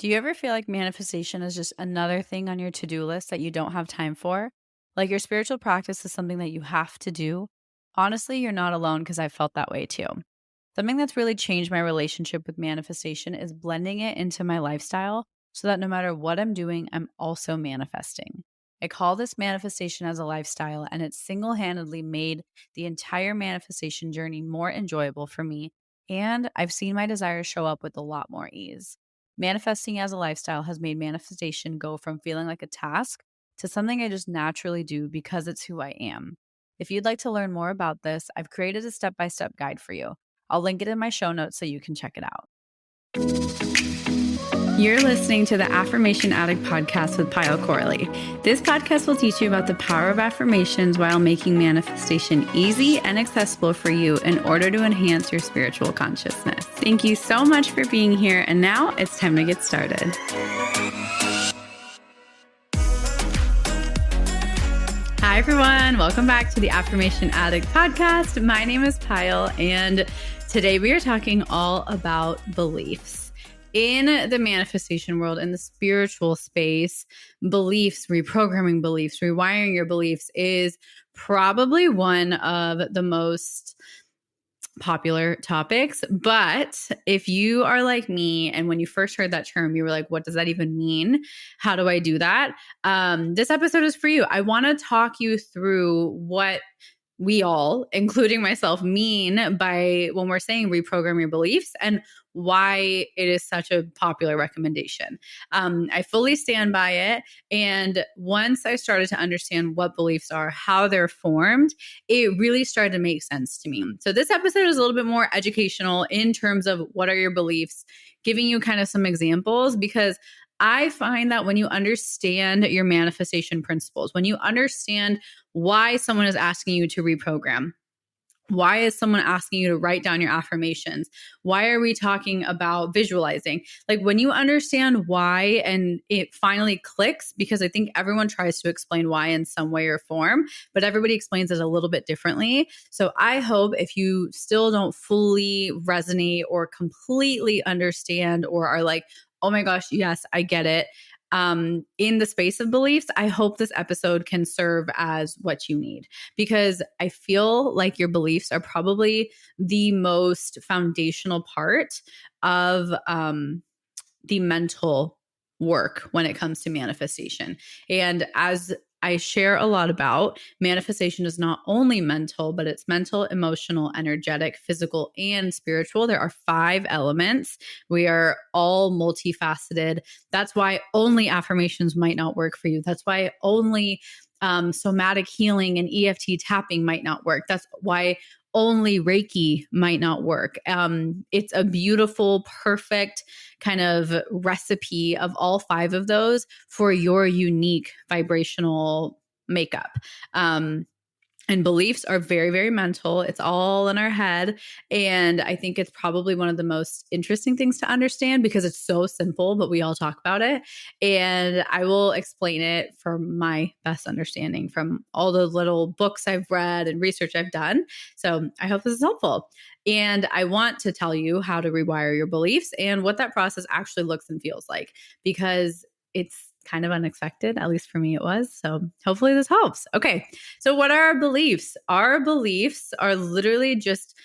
Do you ever feel like manifestation is just another thing on your to-do list that you don't have time for? Like your spiritual practice is something that you have to do? Honestly, you're not alone because I felt that way too. Something that's really changed my relationship with manifestation is blending it into my lifestyle so that no matter what I'm doing, I'm also manifesting. I call this manifestation as a lifestyle, and it's single handedly made the entire manifestation journey more enjoyable for me. And I've seen my desires show up with a lot more ease. Manifesting as a lifestyle has made manifestation go from feeling like a task to something I just naturally do because it's who I am. If you'd like to learn more about this, I've created a step by step guide for you. I'll link it in my show notes so you can check it out. You're listening to the Affirmation Addict podcast with Pyle Corley. This podcast will teach you about the power of affirmations while making manifestation easy and accessible for you in order to enhance your spiritual consciousness. Thank you so much for being here, and now it's time to get started. Hi, everyone. Welcome back to the Affirmation Addict podcast. My name is Pyle, and today we are talking all about beliefs. In the manifestation world, in the spiritual space, beliefs, reprogramming beliefs, rewiring your beliefs is probably one of the most popular topics. But if you are like me, and when you first heard that term, you were like, what does that even mean? How do I do that? This episode is for you. I want to talk you through what we all, including myself, mean by when we're saying reprogram your beliefs and why it is such a popular recommendation. I fully stand by it. And once I started to understand what beliefs are, how they're formed, it really started to make sense to me. So this episode is a little bit more educational in terms of what are your beliefs, giving you kind of some examples, because I find that when you understand your manifestation principles, when you understand why someone is asking you to reprogram, why is someone asking you to write down your affirmations? Why are we talking about visualizing? Like when you understand why and it finally clicks, because I think everyone tries to explain why in some way or form, but everybody explains it a little bit differently. So I hope if you still don't fully resonate or completely understand or are like, oh my gosh, yes, I get it. In the space of beliefs, I hope this episode can serve as what you need, because I feel like your beliefs are probably the most foundational part of the mental work when it comes to manifestation. And as I share a lot about, manifestation is not only mental, but it's mental, emotional, energetic, physical, and spiritual. There are 5 elements. We are all multifaceted. That's why only affirmations might not work for you. That's why only somatic healing and EFT tapping might not work. That's why only Reiki might not work. It's a beautiful, perfect kind of recipe of all 5 of those for your unique vibrational makeup. And beliefs are very, very mental. It's all in our head. And I think it's probably one of the most interesting things to understand because it's so simple, but we all talk about it. And I will explain it from my best understanding from all the little books I've read and research I've done. So I hope this is helpful. And I want to tell you how to rewire your beliefs and what that process actually looks and feels like, because it's kind of unexpected. At least for me, it was. So hopefully this helps. Okay. So what are our beliefs? Our beliefs are literally just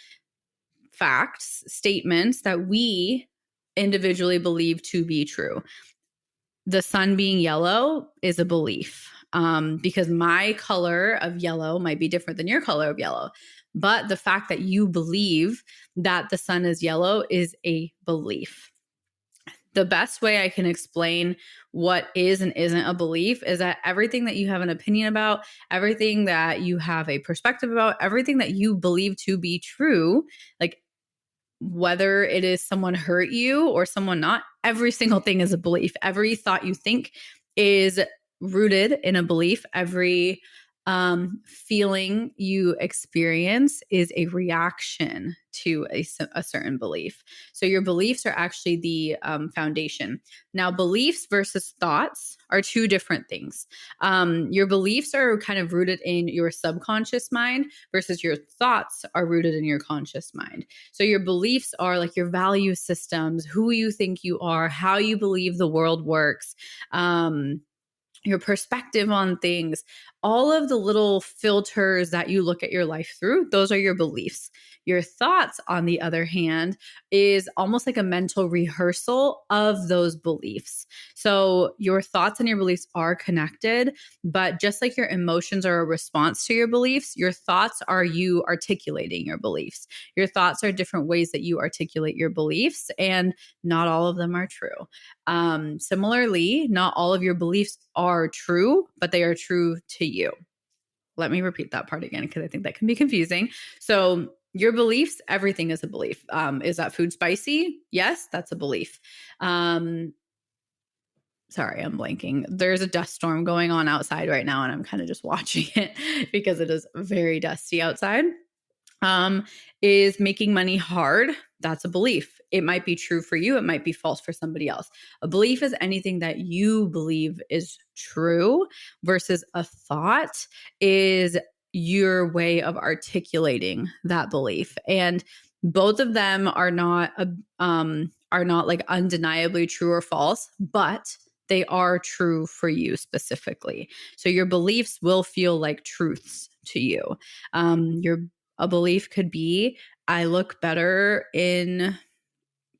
facts, statements that we individually believe to be true. The sun being yellow is a belief, because my color of yellow might be different than your color of yellow. But the fact that you believe that the sun is yellow is a belief. The best way I can explain what is and isn't a belief is that everything that you have an opinion about, everything that you have a perspective about, everything that you believe to be true, like whether it is someone hurt you or someone not, every single thing is a belief. Every thought you think is rooted in a belief. Every feeling you experience is a reaction to a certain belief. So your beliefs are actually the foundation. Now, beliefs versus thoughts are two different things. Your beliefs are kind of rooted in your subconscious mind versus your thoughts are rooted in your conscious mind. So your beliefs are like your value systems, who you think you are, how you believe the world works, your perspective on things, all of the little filters that you look at your life through, those are your beliefs. Your thoughts, on the other hand, is almost like a mental rehearsal of those beliefs. So your thoughts and your beliefs are connected, but just like your emotions are a response to your beliefs, your thoughts are you articulating your beliefs. Your thoughts are different ways that you articulate your beliefs, and not all of them are true. Similarly, not all of your beliefs are true, but they are true to you. Let me repeat that part again because I think that can be confusing. So, your beliefs, everything is a belief. Is that food spicy? Yes, that's a belief. Sorry, I'm blanking. There's a dust storm going on outside right now, and I'm kind of just watching it because it is very dusty outside. Is making money hard? That's a belief. It might be true for you. It might be false for somebody else. A belief is anything that you believe is true, versus a thought is your way of articulating that belief. And both of them are not like undeniably true or false, but they are true for you specifically. So your beliefs will feel like truths to you. A belief could be, I look better in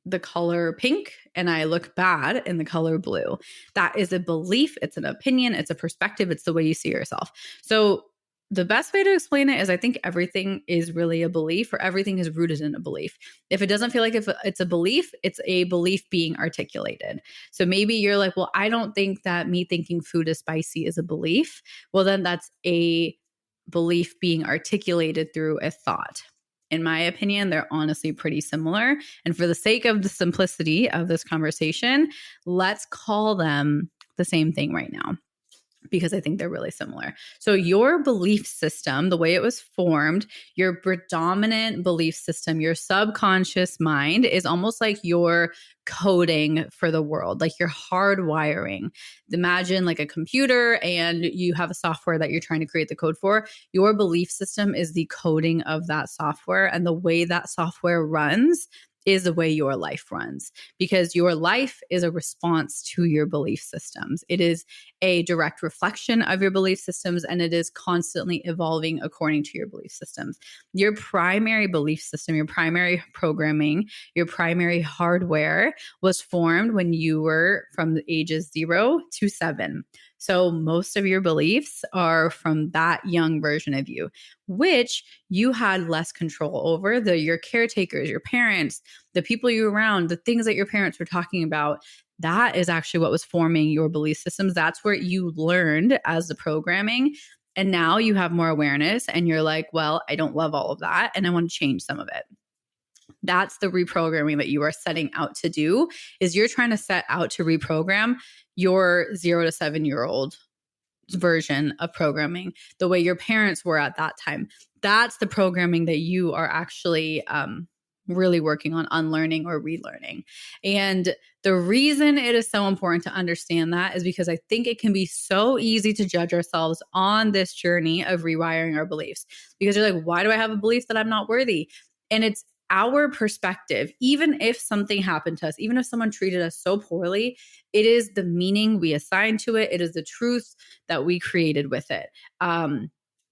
the color pink and I look bad in the color blue. That is a belief. It's an opinion. It's a perspective. It's the way you see yourself. So the best way to explain it is, I think everything is really a belief, or everything is rooted in a belief. If it doesn't feel like if it's a belief, it's a belief being articulated. So maybe you're like, well, I don't think that me thinking food is spicy is a belief. Well, then that's a belief being articulated through a thought. In my opinion, they're honestly pretty similar. And for the sake of the simplicity of this conversation, let's call them the same thing right now, because I think they're really similar. So your belief system, the way it was formed, your predominant belief system, your subconscious mind is almost like your coding for the world, like your hardwiring. Imagine like a computer and you have a software that you're trying to create the code for. Your belief system is the coding of that software, and the way that software runs is the way your life runs, because your life is a response to your belief systems. It is a direct reflection of your belief systems, and it is constantly evolving according to your belief systems. Your primary belief system, your primary programming, your primary hardware was formed when you were from the ages 0 to 7. So most of your beliefs are from that young version of you, which you had less control over. Your caretakers, your parents, the people you were around, the things that your parents were talking about, that is actually what was forming your belief systems. That's where you learned as the programming. And now you have more awareness and you're like, well, I don't love all of that and I want to change some of it. That's the reprogramming that you are setting out to do, is you're trying to set out to reprogram your 0 to 7-year-old version of programming the way your parents were at that time. That's the programming that you are actually really working on unlearning or relearning. And the reason it is so important to understand that is because I think it can be so easy to judge ourselves on this journey of rewiring our beliefs, because you're like, why do I have a belief that I'm not worthy? And it's our perspective. Even if something happened to us, even if someone treated us so poorly, it is the meaning we assign to it. It is the truth that we created with it.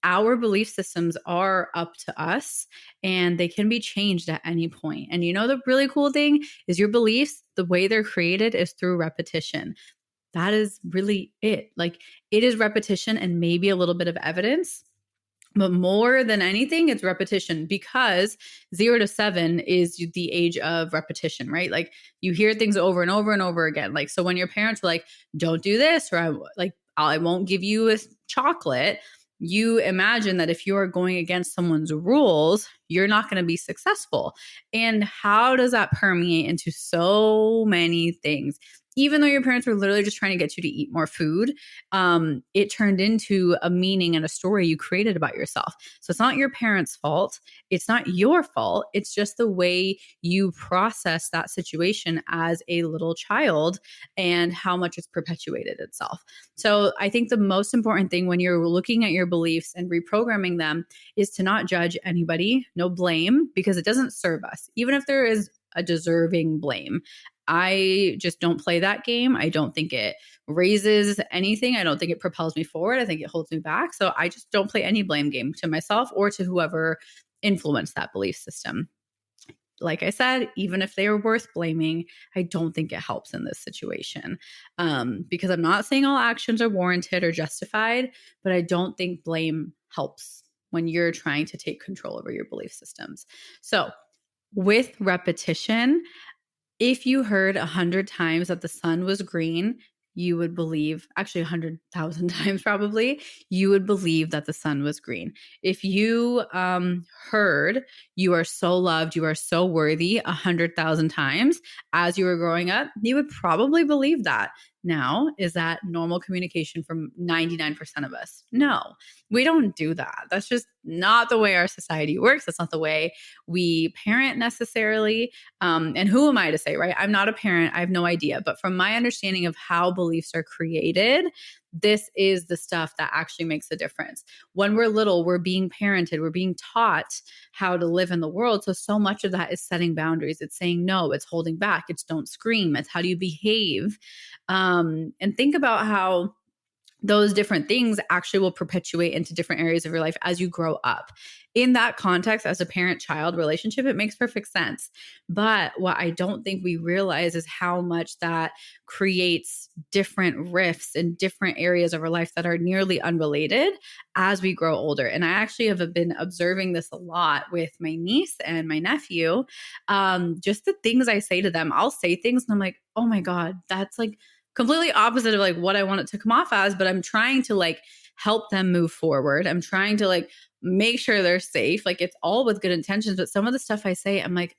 Our belief systems are up to us, and they can be changed at any point. And you know, the really cool thing is your beliefs, the way they're created is through repetition. That is really it. Like, it is repetition and maybe a little bit of evidence. But more than anything, it's repetition, because 0 to 7 is the age of repetition, right? Like, you hear things over and over and over again. Like, so when your parents were like, don't do this, or I won't give you a chocolate, you imagine that if you are going against someone's rules, you're not going to be successful. And how does that permeate into so many things? even though your parents were literally just trying to get you to eat more food, it turned into a meaning and a story you created about yourself. So it's not your parents' fault. It's not your fault. It's just the way you process that situation as a little child and how much it's perpetuated itself. So I think the most important thing when you're looking at your beliefs and reprogramming them is to not judge anybody, no blame, because it doesn't serve us, even if there is a deserving blame. I just don't play that game. I don't think it raises anything. I don't think it propels me forward. I think it holds me back. So I just don't play any blame game to myself or to whoever influenced that belief system. Like I said, even if they are worth blaming, I don't think it helps in this situation, because I'm not saying all actions are warranted or justified, but I don't think blame helps when you're trying to take control over your belief systems. So with repetition, if you heard 100 times that the sun was green, you would believe, actually 100,000 times probably, you would believe that the sun was green. If you heard you are so loved, you are so worthy 100,000 times as you were growing up, you would probably believe that. Now, is that normal communication from 99% of us? No, we don't do that. That's just not the way our society works. That's not the way we parent necessarily. And who am I to say, right? I'm not a parent. I have no idea. But from my understanding of how beliefs are created, this is the stuff that actually makes a difference. When we're little, we're being parented, we're being taught how to live in the world. So much of that is setting boundaries. It's saying no, it's holding back, it's don't scream, it's how do you behave. And think about how those different things actually will perpetuate into different areas of your life as you grow up. In that context, as a parent-child relationship, it makes perfect sense. But what I don't think we realize is how much that creates different rifts in different areas of our life that are nearly unrelated as we grow older. And I actually have been observing this a lot with my niece and my nephew. Just the things I say to them, I'll say things and I'm like, oh my God, that's like completely opposite of like what I want it to come off as, but I'm trying to like help them move forward. I'm trying to like make sure they're safe. Like it's all with good intentions, but some of the stuff I say, I'm like,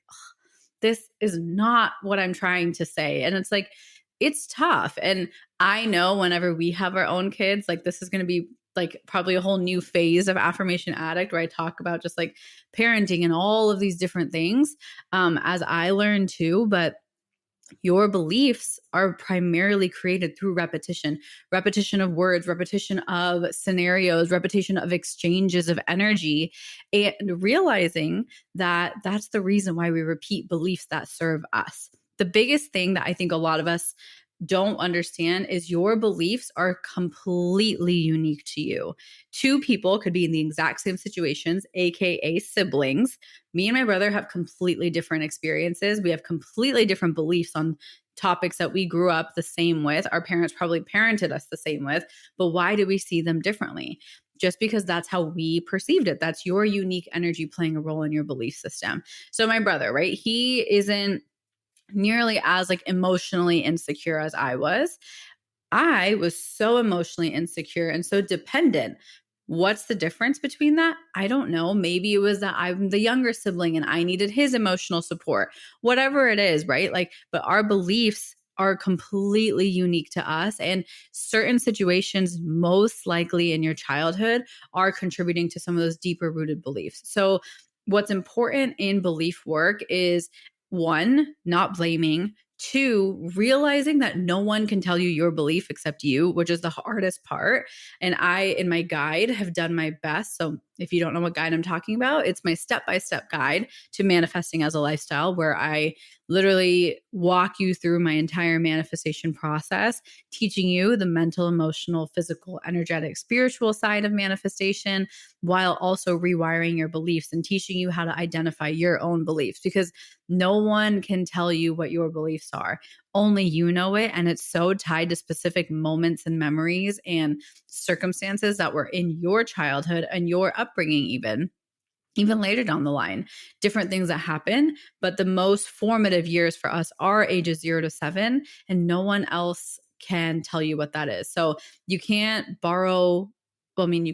this is not what I'm trying to say. And it's like, it's tough. And I know whenever we have our own kids, like this is going to be like probably a whole new phase of Affirmation Addict where I talk about just like parenting and all of these different things as I learn too. But your beliefs are primarily created through repetition of words, repetition of scenarios, repetition of exchanges of energy, and realizing that that's the reason why we repeat beliefs that serve us. The biggest thing that I think a lot of us don't understand is your beliefs are completely unique to you. Two people could be in the exact same situations, AKA siblings. Me and my brother have completely different experiences. We have completely different beliefs on topics that we grew up the same with. Our parents probably parented us the same with, but why do we see them differently? Just because that's how we perceived it. That's your unique energy playing a role in your belief system. So my brother, right? He isn't nearly as like emotionally insecure as I was. I was so emotionally insecure and so dependent. What's the difference between that? I don't know. Maybe it was that I'm the younger sibling and I needed his emotional support. Whatever it is, right? Like, but our beliefs are completely unique to us, and certain situations most likely in your childhood are contributing to some of those deeper rooted beliefs. So what's important in belief work is one, not blaming. Two, realizing that no one can tell you your belief except you, which is the hardest part. And I, in my guide, have done my best. So if you don't know what guide I'm talking about, it's my step-by-step guide to manifesting as a lifestyle, where I literally walk you through my entire manifestation process, teaching you the mental, emotional, physical, energetic, spiritual side of manifestation, while also rewiring your beliefs and teaching you how to identify your own beliefs, because no one can tell you what your beliefs are. Only you know it. And it's so tied to specific moments and memories and circumstances that were in your childhood and your upbringing, even later down the line, different things that happen. But the most formative years for us are ages 0 to 7, and no one else can tell you what that is. So you can't borrow. Well, I mean, you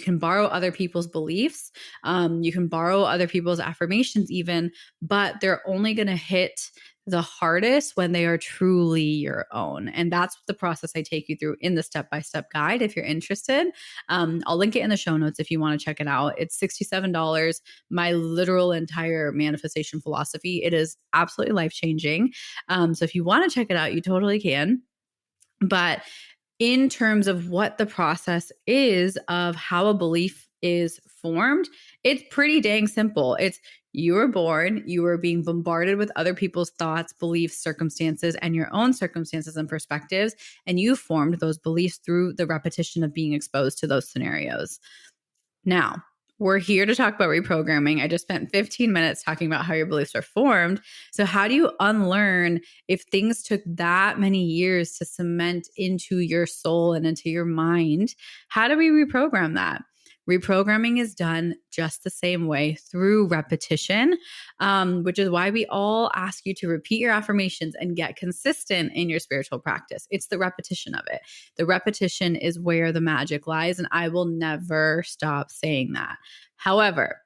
can borrow other people's beliefs. You can borrow other people's affirmations even, but they're only going to hit the hardest when they are truly your own. And that's the process I take you through in the step-by-step guide. If you're interested, I'll link it in the show notes if you want to check it out. It's $67, my literal entire manifestation philosophy. It is absolutely life-changing. So if you want to check it out, you totally can. But in terms of what the process is of how a belief is formed, it's pretty dang simple. It's you were born, you were being bombarded with other people's thoughts, beliefs, circumstances, and your own circumstances and perspectives, and you formed those beliefs through the repetition of being exposed to those scenarios. Now, we're here to talk about reprogramming. I just spent 15 minutes talking about how your beliefs are formed. So how do you unlearn if things took that many years to cement into your soul and into your mind? How do we reprogram that? Reprogramming is done just the same way through repetition, which is why we all ask you to repeat your affirmations and get consistent in your spiritual practice. It's the repetition of it. The repetition is where the magic lies, and I will never stop saying that. However,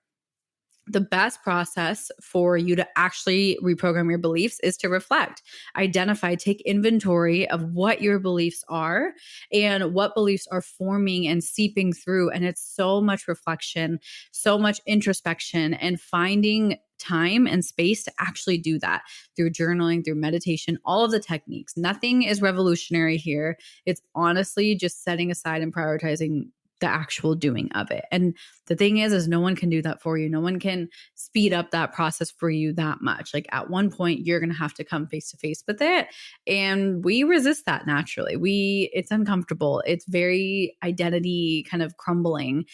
the best process for you to actually reprogram your beliefs is to reflect, identify, take inventory of what your beliefs are and what beliefs are forming and seeping through. And it's so much reflection, so much introspection, and finding time and space to actually do that through journaling, through meditation, all of the techniques. Nothing is revolutionary here. It's honestly just setting aside and prioritizing the actual doing of it. And the thing is no one can do that for you. No one can speed up that process for you that much. Like at one point, you're going to have to come face to face with it. And we resist that naturally. It's uncomfortable. It's very identity kind of crumbling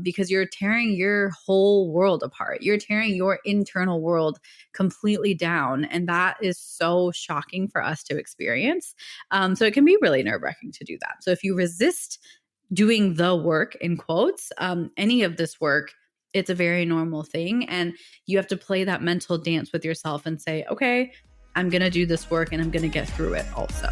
because you're tearing your whole world apart. You're tearing your internal world completely down. And that is so shocking for us to experience. So it can be really nerve-wracking to do that. So if you resist doing the work in quotes, any of this work, it's a very normal thing. And you have to play that mental dance with yourself and say, okay, I'm going to do this work and I'm going to get through it also.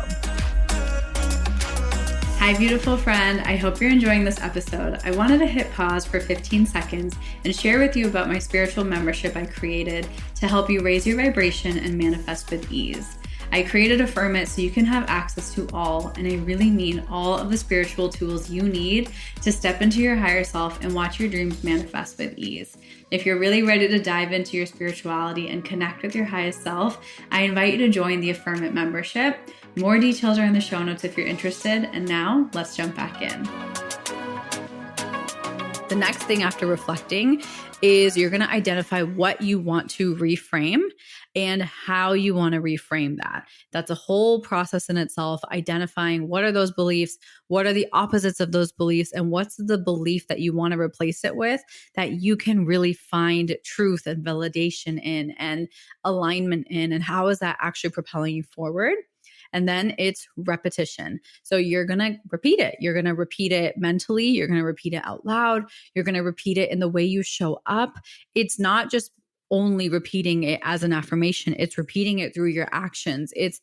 Hi, beautiful friend. I hope you're enjoying this episode. I wanted to hit pause for 15 seconds and share with you about my spiritual membership I created to help you raise your vibration and manifest with ease. I created Affirm It so you can have access to all, and I really mean all of the spiritual tools you need to step into your higher self and watch your dreams manifest with ease. If you're really ready to dive into your spirituality and connect with your highest self, I invite you to join the Affirm It membership. More details are in the show notes if you're interested. And now let's jump back in. The next thing after reflecting is you're going to identify what you want to reframe and how you want to reframe that. That's a whole process in itself, identifying what are those beliefs, what are the opposites of those beliefs, and what's the belief that you want to replace it with that you can really find truth and validation in and alignment in, and how is that actually propelling you forward? And then it's repetition. So you're going to repeat it. You're going to repeat it mentally. You're going to repeat it out loud. You're going to repeat it in the way you show up. It's not just only repeating it as an affirmation. It's repeating it through your actions. It's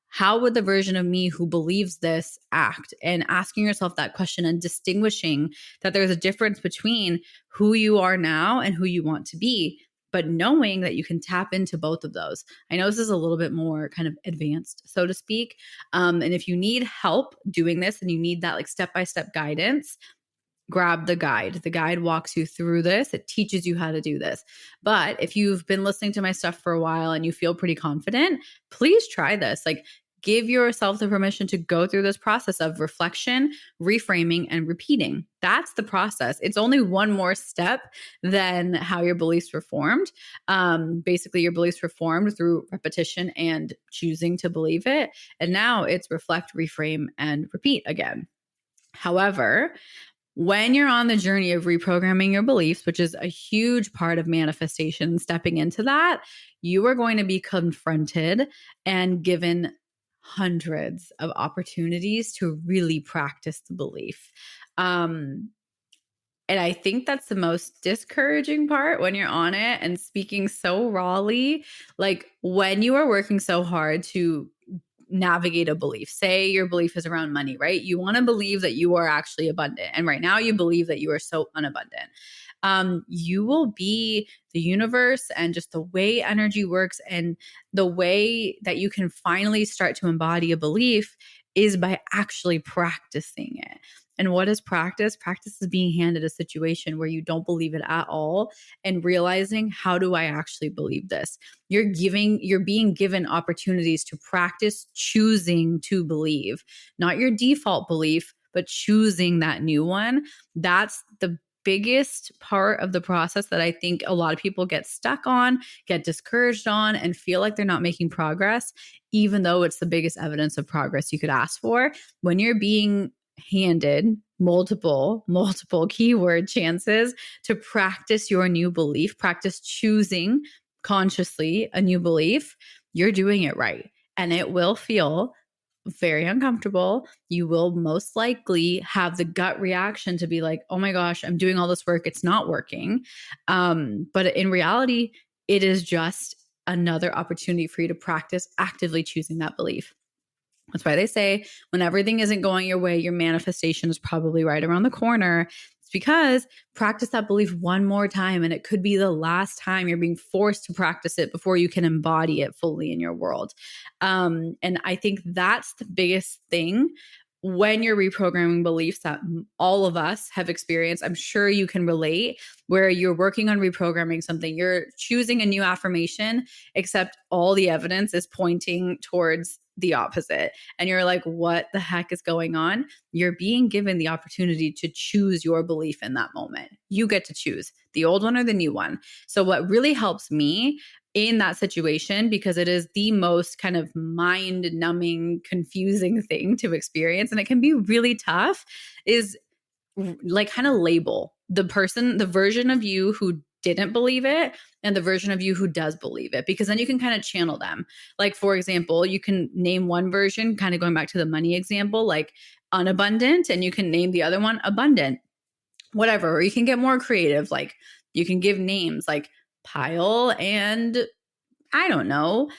how would the version of me who believes this act? And asking yourself that question and distinguishing that there's a difference between who you are now and who you want to be, but knowing that you can tap into both of those. I know this is a little bit more kind of advanced, so to speak. And if you need help doing this and you need that like step-by-step guidance, grab the guide. The guide walks you through this. It teaches you how to do this. But if you've been listening to my stuff for a while and you feel pretty confident, please try this. Like, give yourself the permission to go through this process of reflection, reframing, and repeating. That's the process. It's only one more step than how your beliefs were formed. Basically, your beliefs were formed through repetition and choosing to believe it. And now it's reflect, reframe, and repeat again. However, when you're on the journey of reprogramming your beliefs, which is a huge part of manifestation, stepping into that, you are going to be confronted and given hundreds of opportunities to really practice the belief. And I think that's the most discouraging part when you're on it and speaking so rawly, like when you are working so hard to navigate a belief. Say your belief is around money, right? You want to believe that you are actually abundant. And right now you believe that you are so unabundant. you will be the universe, and just the way energy works and the way that you can finally start to embody a belief is by actually practicing it. And what is practice? Practice is being handed a situation where you don't believe it at all and realizing, how do I actually believe this? You're being given opportunities to practice choosing to believe, not your default belief, but choosing that new one. That's the biggest part of the process that I think a lot of people get stuck on, get discouraged on, and feel like they're not making progress, even though it's the biggest evidence of progress you could ask for. When you're being handed multiple keyword chances to practice your new belief, practice choosing consciously a new belief, you're doing it right. And it will feel very uncomfortable. You will most likely have the gut reaction to be like, oh my gosh, I'm doing all this work, it's not working. But in reality, it is just another opportunity for you to practice actively choosing that belief. That's why they say when everything isn't going your way, your manifestation is probably right around the corner. It's because practice that belief one more time, and it could be the last time you're being forced to practice it before you can embody it fully in your world. And I think that's the biggest thing when you're reprogramming beliefs that all of us have experienced. I'm sure you can relate, where you're working on reprogramming something, you're choosing a new affirmation, except all the evidence is pointing towards the opposite. And you're like, what the heck is going on? You're being given the opportunity to choose your belief in that moment. You get to choose the old one or the new one. So what really helps me in that situation, because it is the most kind of mind numbing, confusing thing to experience, and it can be really tough, is like kind of label the version of you who didn't believe it and the version of you who does believe it, because then you can kind of channel them. Like, for example, you can name one version, kind of going back to the money example, like unabundant, and you can name the other one abundant, whatever. Or you can get more creative. Like you can give names like pile and I don't know,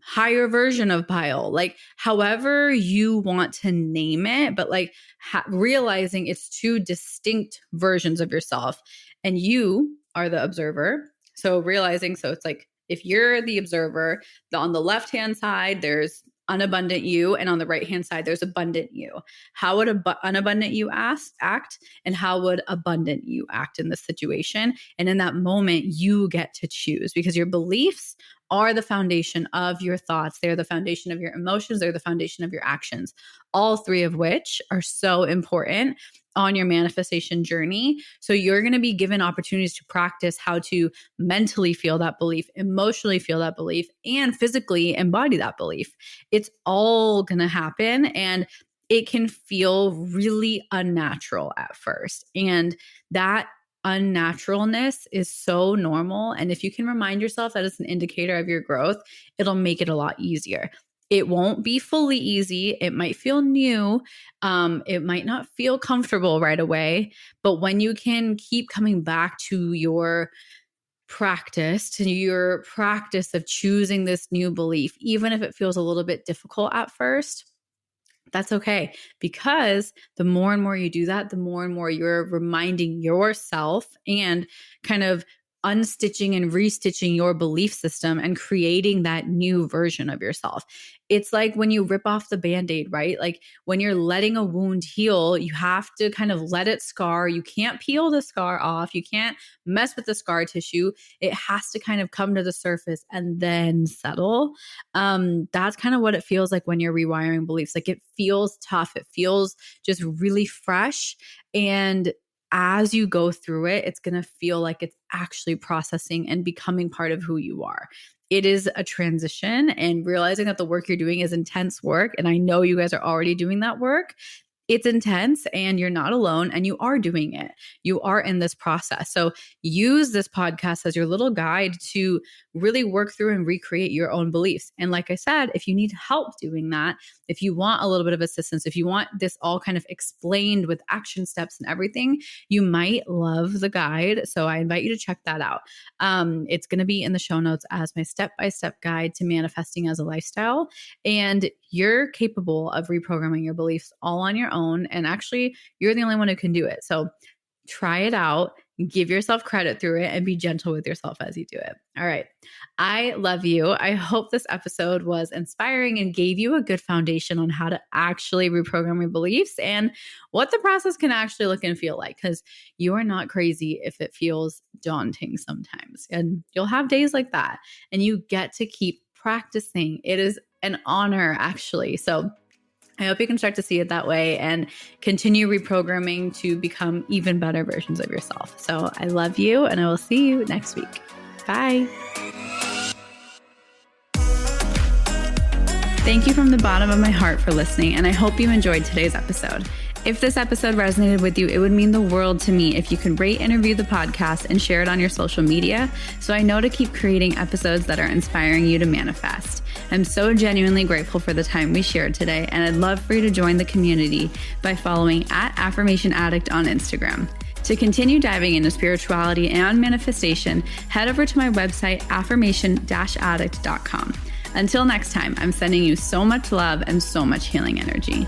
higher version of pile, like however you want to name it, but like realizing it's two distinct versions of yourself and you are the observer. So realizing, so it's like if you're the observer, on the left hand side, there's unabundant you, and on the right hand side, there's abundant you. How would unabundant you act, and how would abundant you act in this situation? And in that moment, you get to choose, because your beliefs are the foundation of your thoughts. They're the foundation of your emotions. They're the foundation of your actions, all three of which are so important on your manifestation journey. So you're going to be given opportunities to practice how to mentally feel that belief, emotionally feel that belief, and physically embody that belief. It's all going to happen, and it can feel really unnatural at first. And that unnaturalness is so normal. And if you can remind yourself that it's an indicator of your growth, it'll make it a lot easier. It won't be fully easy. It might feel new. It might not feel comfortable right away. But when you can keep coming back to your practice of choosing this new belief, even if it feels a little bit difficult at first, that's okay, because the more and more you do that, the more and more you're reminding yourself and kind of unstitching and restitching your belief system and creating that new version of yourself. It's like when you rip off the Band-Aid, right? Like when you're letting a wound heal, you have to kind of let it scar. You can't peel the scar off. You can't mess with the scar tissue. It has to kind of come to the surface and then settle. That's kind of what it feels like when you're rewiring beliefs. Like it feels tough. It feels just really fresh. And as you go through it, it's going to feel like it's actually processing and becoming part of who you are. It is a transition, and realizing that the work you're doing is intense work. And I know you guys are already doing that work. It's intense, and you're not alone, and you are doing it. You are in this process. So use this podcast as your little guide to really work through and recreate your own beliefs. And like I said, if you need help doing that, if you want a little bit of assistance, if you want this all kind of explained with action steps and everything, you might love the guide. So I invite you to check that out. It's going to be in the show notes as my step-by-step guide to manifesting as a lifestyle. And you're capable of reprogramming your beliefs all on your own. And actually, you're the only one who can do it. So try it out. give yourself credit through it and be gentle with yourself as you do it. All right. I love you. I hope this episode was inspiring and gave you a good foundation on how to actually reprogram your beliefs and what the process can actually look and feel like, because you are not crazy if it feels daunting sometimes. And you'll have days like that, and you get to keep practicing. It is an honor, actually. So I hope you can start to see it that way and continue reprogramming to become even better versions of yourself. So I love you, and I will see you next week. Bye. Thank you from the bottom of my heart for listening, and I hope you enjoyed today's episode. If this episode resonated with you, it would mean the world to me if you could rate and review the podcast and share it on your social media so I know to keep creating episodes that are inspiring you to manifest. I'm so genuinely grateful for the time we shared today, and I'd love for you to join the community by following @AffirmationAddict on Instagram. To continue diving into spirituality and manifestation, head over to my website, affirmation-addict.com. Until next time, I'm sending you so much love and so much healing energy.